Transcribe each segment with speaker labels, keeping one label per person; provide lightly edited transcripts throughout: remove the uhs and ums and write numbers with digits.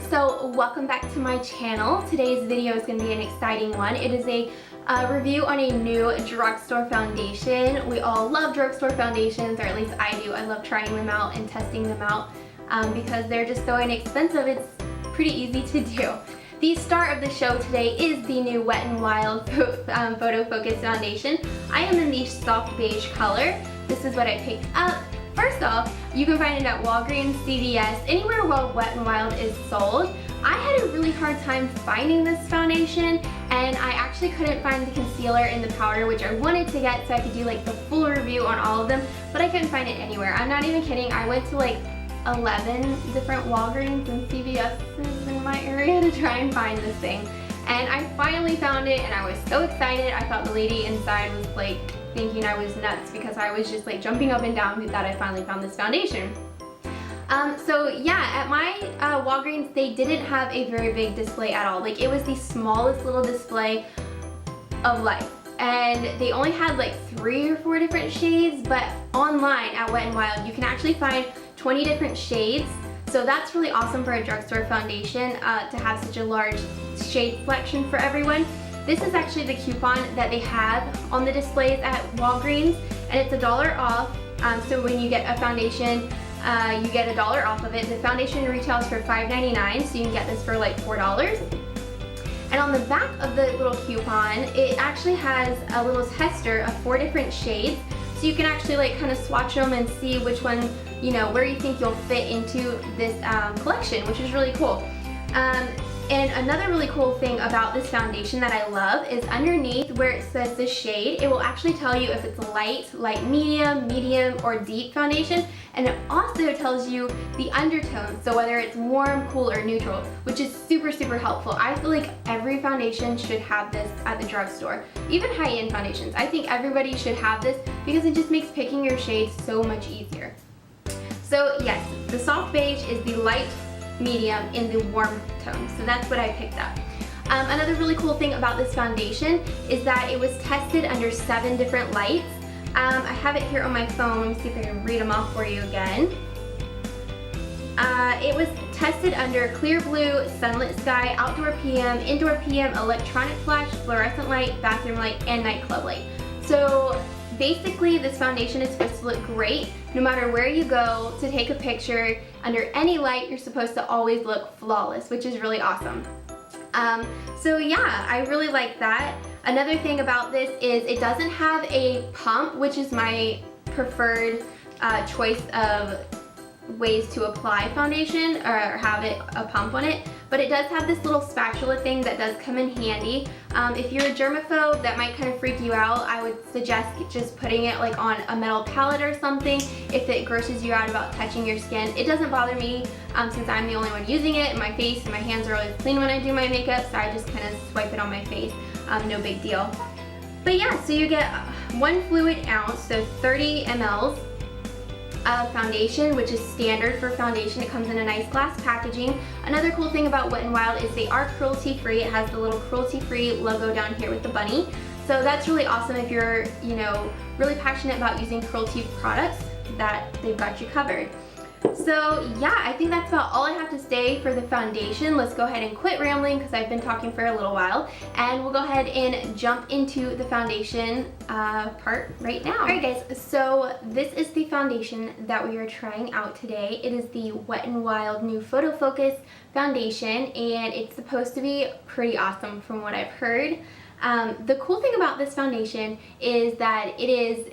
Speaker 1: so welcome back to my channel. Today's video is going to be an exciting one. It is a review on a new drugstore foundation. We all love drugstore foundations, or at least I do. I love trying them out and testing them out because they're just so inexpensive. It's pretty easy to do. The star of the show today is the new Wet n Wild PhotoFocus foundation. I am in the soft beige color. This is what I picked up. First off, you can find it at Walgreens, CVS, anywhere where Wet n Wild is sold. I had a really hard time finding this foundation, and I actually couldn't find the concealer and the powder, which I wanted to get so I could do like the full review on all of them, but I couldn't find it anywhere. I'm not even kidding. I went to like 11 different Walgreens and CVS's in my area to try and find this thing. And I finally found it, and I was so excited. I thought the lady inside was like thinking I was nuts because I was just like jumping up and down that I finally found this foundation. So yeah, at my Walgreens, they didn't have a very big display at all. Like, it was the smallest little display of life. And they only had like 3 or 4 different shades, but online at Wet n Wild, you can actually find 20 different shades. So that's really awesome for a drugstore foundation to have such a large shade selection for everyone. This is actually the coupon that they have on the displays at Walgreens, and it's $1 off. So when you get a foundation, you get $1 off of it. The foundation retails for $5.99, so you can get this for like $4. And on the back of the little coupon, it actually has a little tester of 4 different shades, so you can actually like kind of swatch them and see which one, you know, where you think you'll fit into this collection, which is really cool. And another really cool thing about this foundation that I love is underneath where it says the shade, it will actually tell you if it's light, light medium, medium, or deep foundation. And it also tells you the undertone, so whether it's warm, cool, or neutral, which is super, super helpful. I feel like every foundation should have this at the drugstore. Even high-end foundations. I think everybody should have this because it just makes picking your shades so much easier. So yes, the soft beige is the light medium in the warm tone, so that's what I picked up. Another really cool thing about this foundation is that it was tested under 7 different lights. I have it here on my phone. Let me see if I can read them off for you again. It was tested under clear blue, sunlit sky, outdoor PM, indoor PM, electronic flash, fluorescent light, bathroom light, and nightclub light. So basically, this foundation is supposed to look great no matter where you go to take a picture. Under any light, you're supposed to always look flawless, which is really awesome. So yeah, I really like that. Another thing about this is it doesn't have a pump, which is my preferred choice of ways to apply foundation, or have a pump on it, but it does have this little spatula thing that does come in handy. If you're a germaphobe, that might kind of freak you out. I would suggest just putting it like on a metal palette or something if it grosses you out about touching your skin. It doesn't bother me since I'm the only one using it, and my face and my hands are always clean when I do my makeup, so I just kind of swipe it on my face. No big deal. But yeah, so you get 1 fluid ounce, so 30 mLs of foundation, which is standard for foundation. It comes in a nice glass packaging. Another cool thing about Wet n Wild is they are cruelty-free. It has the little cruelty-free logo down here with the bunny. So that's really awesome if you're, you know, really passionate about using cruelty products, that they've got you covered. So yeah, I think that's about all I have to say for the foundation. Let's go ahead and quit rambling because I've been talking for a little while, and we'll go ahead and jump into the foundation part right now. Alright guys, so this is the foundation that we are trying out today. It is the Wet n Wild new PhotoFocus foundation, and it's supposed to be pretty awesome from what I've heard. The cool thing about this foundation is that it is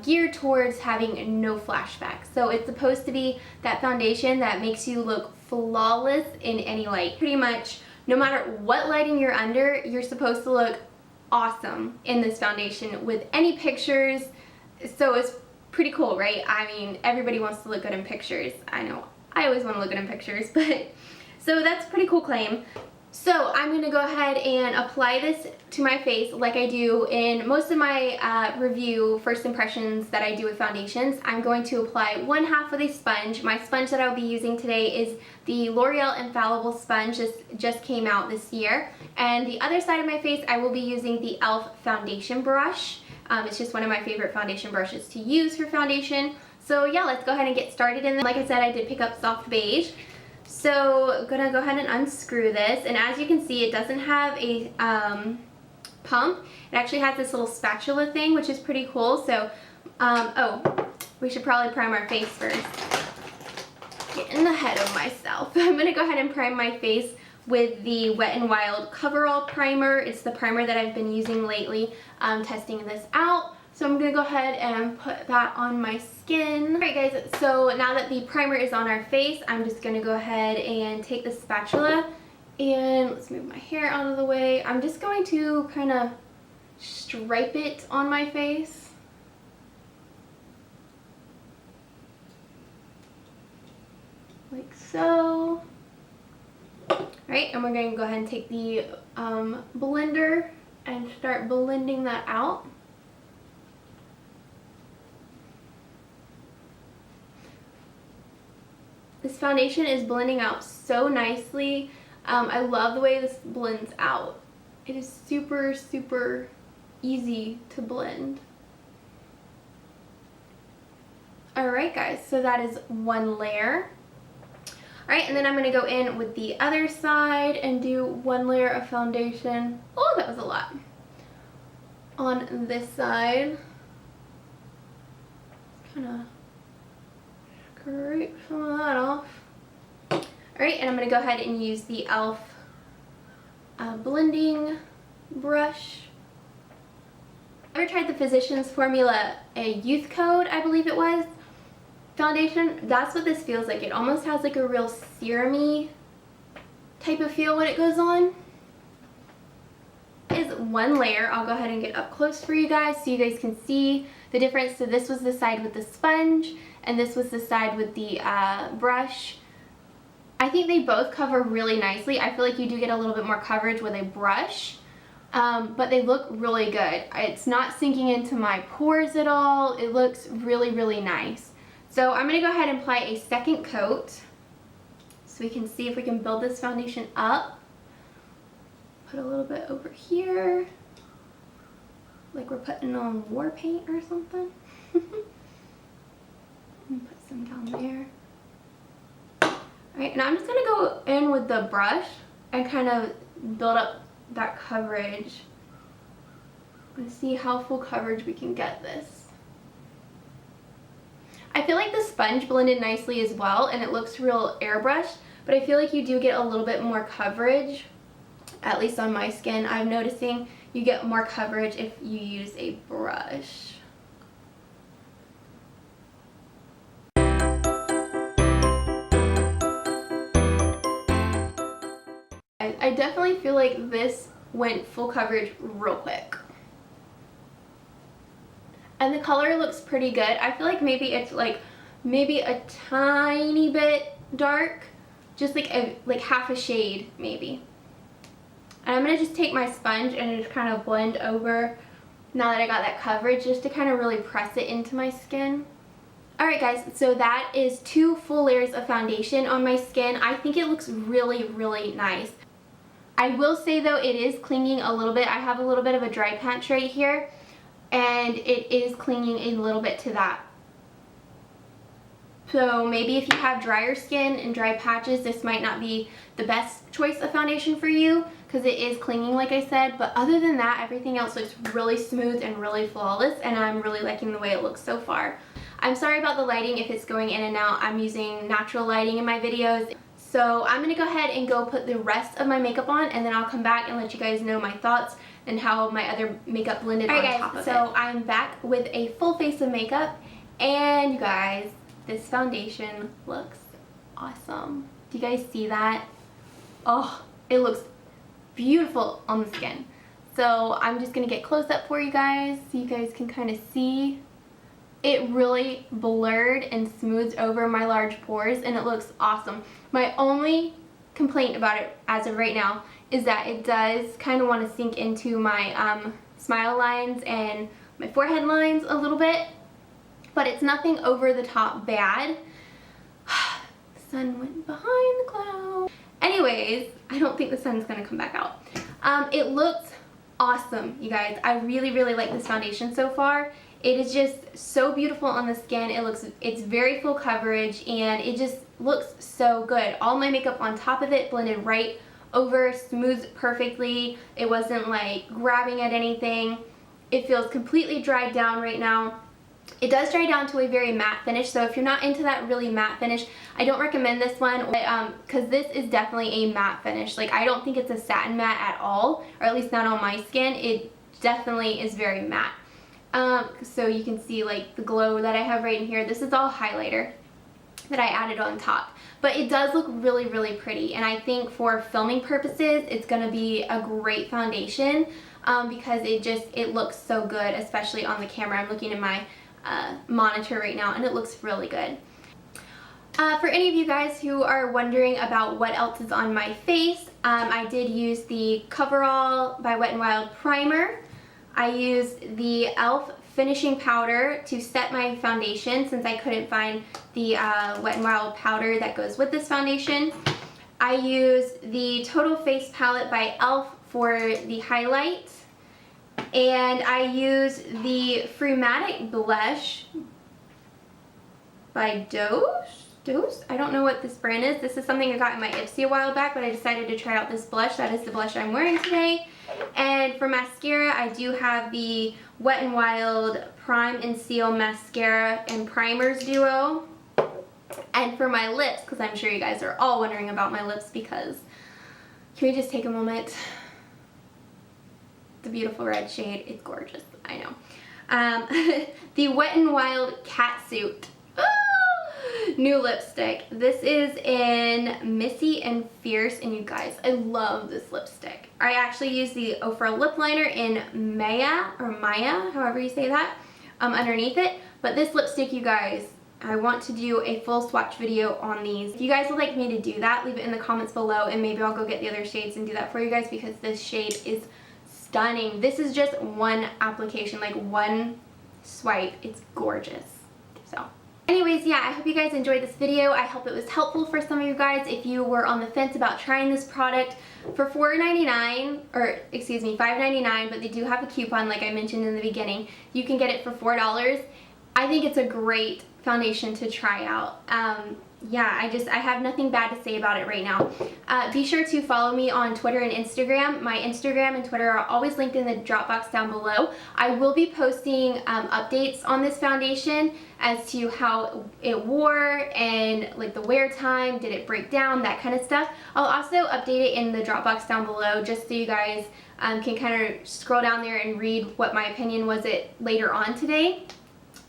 Speaker 1: geared towards having no flashbacks. So it's supposed to be that foundation that makes you look flawless in any light. Pretty much no matter what lighting you're under, you're supposed to look awesome in this foundation with any pictures. So it's pretty cool, right? I mean, everybody wants to look good in pictures. I know I always want to look good in pictures, but so that's a pretty cool claim. So I'm going to go ahead and apply this to my face like I do in most of my review first impressions that I do with foundations. I'm going to apply 1/2 with a sponge. My sponge that I'll be using today is the L'Oreal Infallible sponge. This just came out this year. And the other side of my face, I will be using the e.l.f. foundation brush. It's just one of my favorite foundation brushes to use for foundation. So yeah, let's go ahead and get started. And like I said, I did pick up soft beige. So I'm gonna go ahead and unscrew this, and as you can see, it doesn't have a pump. It actually has this little spatula thing, which is pretty cool. So, oh, we should probably prime our face first. Getting ahead of myself. I'm gonna go ahead and prime my face with the Wet n Wild Coverall Primer. It's the primer that I've been using lately, testing this out. So I'm gonna go ahead and put that on my skin. Alright guys, so now that the primer is on our face, I'm just gonna go ahead and take the spatula and let's move my hair out of the way. I'm just going to kind of stripe it on my face. Like so. Alright, and we're going to go ahead and take the blender and start blending that out. This foundation is blending out so nicely. I love the way this blends out. It is super, super easy to blend. Alright guys, so that is one layer. Alright, and then I'm going to go in with the other side and do one layer of foundation. Oh, that was a lot. On this side. Kind of scrape some of that off. Alright, and I'm going to go ahead and use the e.l.f. Blending brush. Ever tried the Physicians Formula, a Youth Code, I believe it was, foundation? That's what this feels like. It almost has like a real serum-y type of feel when it goes on. Is one layer. I'll go ahead and get up close for you guys so you guys can see the difference. So this was the side with the sponge and this was the side with the brush. I think they both cover really nicely. I feel like you do get a little bit more coverage with a brush, but they look really good. It's not sinking into my pores at all. It looks really, really nice. So I'm going to go ahead and apply a second coat so we can see if we can build this foundation up. Put a little bit over here, like we're putting on war paint or something. And put some down there. Alright, and I'm just going to go in with the brush and kind of build up that coverage and see how full coverage we can get this. I feel like the sponge blended nicely as well and it looks real airbrushed, but I feel like you do get a little bit more coverage, at least on my skin. I'm noticing you get more coverage if you use a brush. I definitely feel like this went full coverage real quick. And the color looks pretty good. I feel like maybe it's like maybe a tiny bit dark, just like half a shade maybe. And I'm going to just take my sponge and just kind of blend over now that I got that coverage, just to kind of really press it into my skin. Alright guys, so that is 2 full layers of foundation on my skin. I think it looks really, really nice. I will say though, it is clinging a little bit. I have a little bit of a dry patch right here, and it is clinging a little bit to that. So maybe if you have drier skin and dry patches, this might not be the best choice of foundation for you because it is clinging like I said, but other than that, everything else looks really smooth and really flawless, and I'm really liking the way it looks so far. I'm sorry about the lighting if it's going in and out. I'm using natural lighting in my videos. So I'm going to go ahead and go put the rest of my makeup on, and then I'll come back and let you guys know my thoughts and how my other makeup blended on top of it. So I'm back with a full face of makeup, and you guys, this foundation looks awesome. Do you guys see that? Oh, it looks beautiful on the skin. So I'm just going to get close up for you guys so you guys can kind of see. It really blurred and smoothed over my large pores, and it looks awesome. My only complaint about it as of right now is that it does kind of want to sink into my smile lines and my forehead lines a little bit, but it's nothing over the top bad. The sun went behind the cloud. Anyways, I don't think the sun's going to come back out. It looks awesome, you guys. I really, really like this foundation so far. It is just so beautiful on the skin. It's very full coverage, and looks so good. All my makeup on top of it blended right over, smoothed perfectly. It wasn't like grabbing at anything. It feels completely dried down right now. It does dry down to a very matte finish, so if you're not into that really matte finish, I don't recommend this one, because this is definitely a matte finish. Like, I don't think it's a satin matte at all, or at least not on my skin. It definitely is very matte. So you can see like the glow that I have right in here. This is all highlighter that I added on top. But it does look really, really pretty, and I think for filming purposes, it's going to be a great foundation because it looks so good, especially on the camera. I'm looking at my monitor right now, and it looks really good. For any of you guys who are wondering about what else is on my face, I did use the Coverall by Wet n Wild primer. I used the e.l.f. finishing powder to set my foundation since I couldn't find the Wet n Wild powder that goes with this foundation. I used the Total Face palette by e.l.f. for the highlight. And I used the Frumatic blush by Dose? I don't know what this brand is. This is something I got in my Ipsy a while back, but I decided to try out this blush. That is the blush I'm wearing today. And for mascara, I do have the Wet n Wild Prime and Seal Mascara and Primers Duo. And for my lips, because I'm sure you guys are all wondering about my lips, because can we just take a moment? The beautiful red shade. It's gorgeous. I know. The Wet n Wild Catsuit new lipstick. This is in Missy and Fierce, and you guys, I love this lipstick. I actually used the Ofra lip liner in Maya, however you say that, underneath it. But this lipstick, you guys, I want to do a full swatch video on these. If you guys would like me to do that, leave it in the comments below, and maybe I'll go get the other shades and do that for you guys, because this shade is stunning. This is just one application, like one swipe. It's gorgeous. So anyways, yeah, I hope you guys enjoyed this video. I hope it was helpful for some of you guys if you were on the fence about trying this product. For $4.99, or excuse me, $5.99, but they do have a coupon like I mentioned in the beginning. You can get it for $4. I think it's a great foundation to try out. Yeah, I have nothing bad to say about it right now. Be sure to follow me on Twitter and Instagram. My Instagram and Twitter are always linked in the drop box down below. I will be posting updates on this foundation as to how it wore and like the wear time, did it break down, that kind of stuff. I'll also update it in the drop box down below just so you guys can kind of scroll down there and read what my opinion was later on today.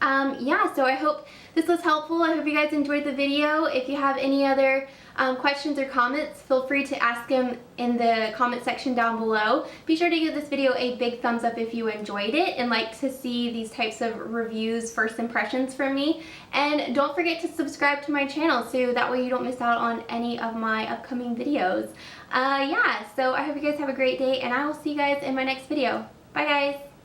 Speaker 1: Yeah, so I hope this was helpful. I hope you guys enjoyed the video. If you have any other questions or comments, feel free to ask them in the comment section down below. Be sure to give this video a big thumbs up if you enjoyed it and like to see these types of reviews, first impressions from me. And don't forget to subscribe to my channel so that way you don't miss out on any of my upcoming videos. Yeah, so I hope you guys have a great day, and I will see you guys in my next video. Bye guys!